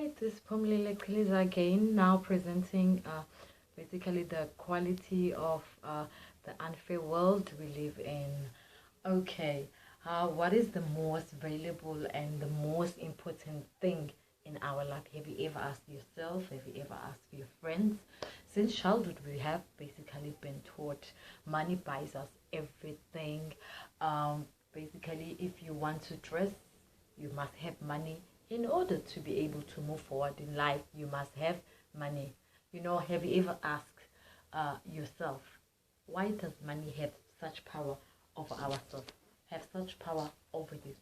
Hi, this is Pumlile Kiliza again, now presenting basically the quality of the unfair world we live in. Okay, what is the most valuable and the most important thing in our life? Have you ever asked yourself? Have you ever asked your friends? Since childhood, we have basically been taught money buys us everything. Basically, if you want to dress, you must have money. In order to be able to move forward in life, you must have money. Have you ever asked yourself, why does money have such power over ourselves, have such power over this?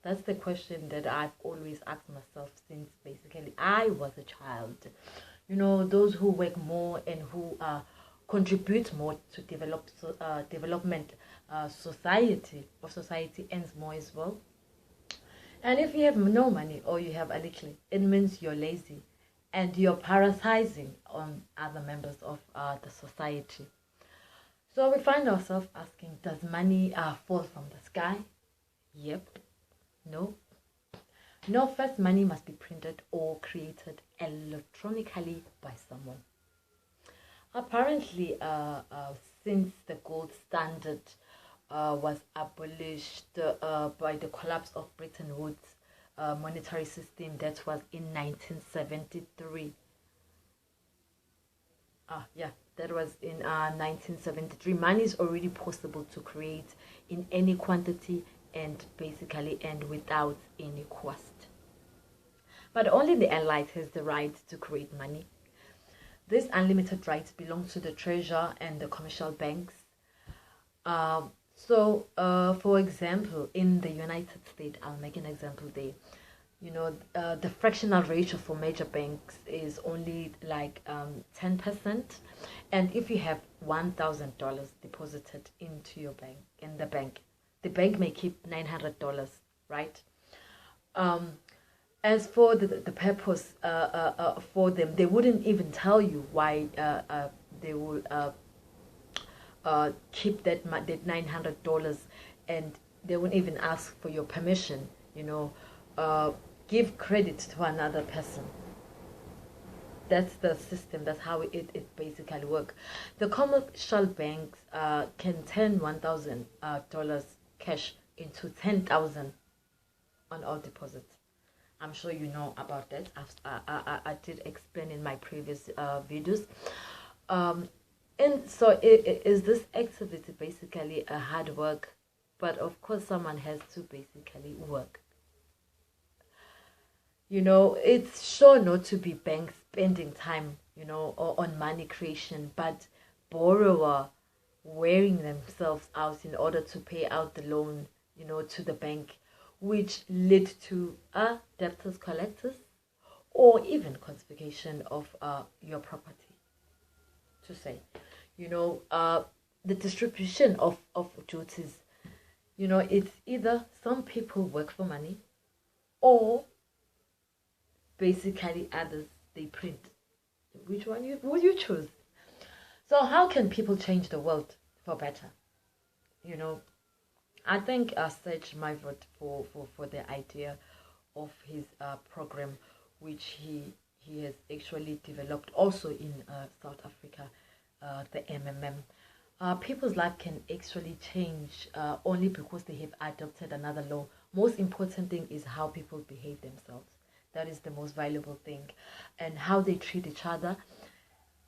That's the question that I've always asked myself since basically I was a child. Those who work more and who contribute more to development, society earns more as well. And if you have no money or you have a little, it means you're lazy and you're parasizing on other members of the society. So we find ourselves asking, does money fall from the sky? Yep. No. No, first money must be printed or created electronically by someone. Apparently, since the gold standard was abolished by the collapse of Bretton Woods monetary system, that was in 1973. That was in 1973. Money is already possible to create in any quantity and basically and without any cost. But only the elite has the right to create money. These unlimited rights belong to the treasury and the commercial banks. For example, in the United States, I'll make an example there. The fractional ratio for major banks is only like 10%. And if you have $1,000 deposited into your bank, the bank may keep $900, right? As for the purpose for them, they wouldn't even tell you why they will keep that $900, and they won't even ask for your permission. Give credit to another person. That's the system. That's how it basically works. The commercial banks can turn $1,000 cash into 10,000 on all deposits. I'm sure you know about that. I did explain in my previous videos. And so is this activity basically a hard work? But of course, someone has to basically work. It's sure not to be banks spending time, or on money creation, but borrower wearing themselves out in order to pay out the loan, to the bank, which led to debtors collectors or even confiscation of your property. To say, the distribution of duties, it's either some people work for money or basically others they print. Which one would you choose? So how can people change the world for better? I think Sage my vote for the idea of his program, which he has actually developed also in South Africa, the MMM. People's life can actually change only because they have adopted another law. Most important thing is how people behave themselves. That is the most valuable thing, and how they treat each other.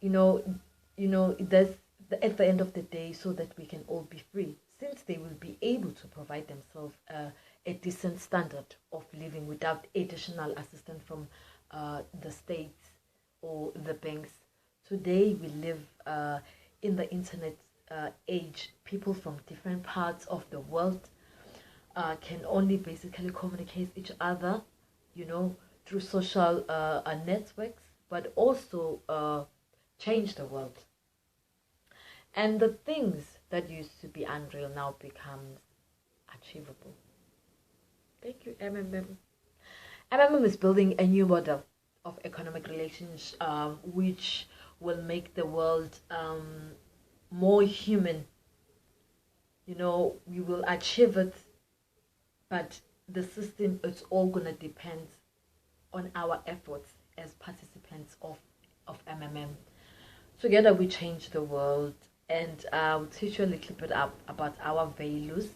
That's at the end of the day, so that we can all be free, since they will be able to provide themselves a decent standard of living without additional assistance from the states or the banks. Today we live in the internet age. People from different parts of the world can only basically communicate each other, through social networks, but also change the world. And the things that used to be unreal now becomes achievable. Thank you, MMM. MMM is building a new model of economic relations, which will make the world more human. We will achieve it, but the system, it's all gonna depend on our efforts as participants of MMM. Together we change the world, and I'll teach you a little bit about our values.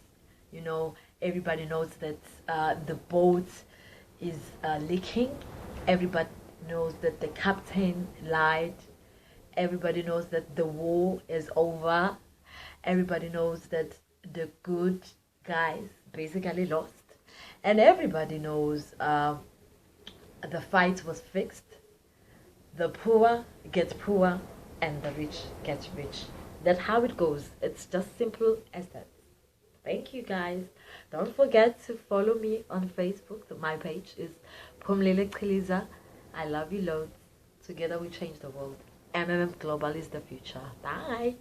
You know, everybody knows that the boat is leaking. Everybody knows that the captain lied. Everybody knows that the war is over. Everybody knows that the good guys basically lost. And everybody knows the fight was fixed. The poor get poor and the rich get rich. That's how it goes. It's just simple as that. Thank you guys. Don't forget to follow me on Facebook. My page is Pumlele Qiliza. I love you loads. Together we change the world. MMM Global is the future. Bye.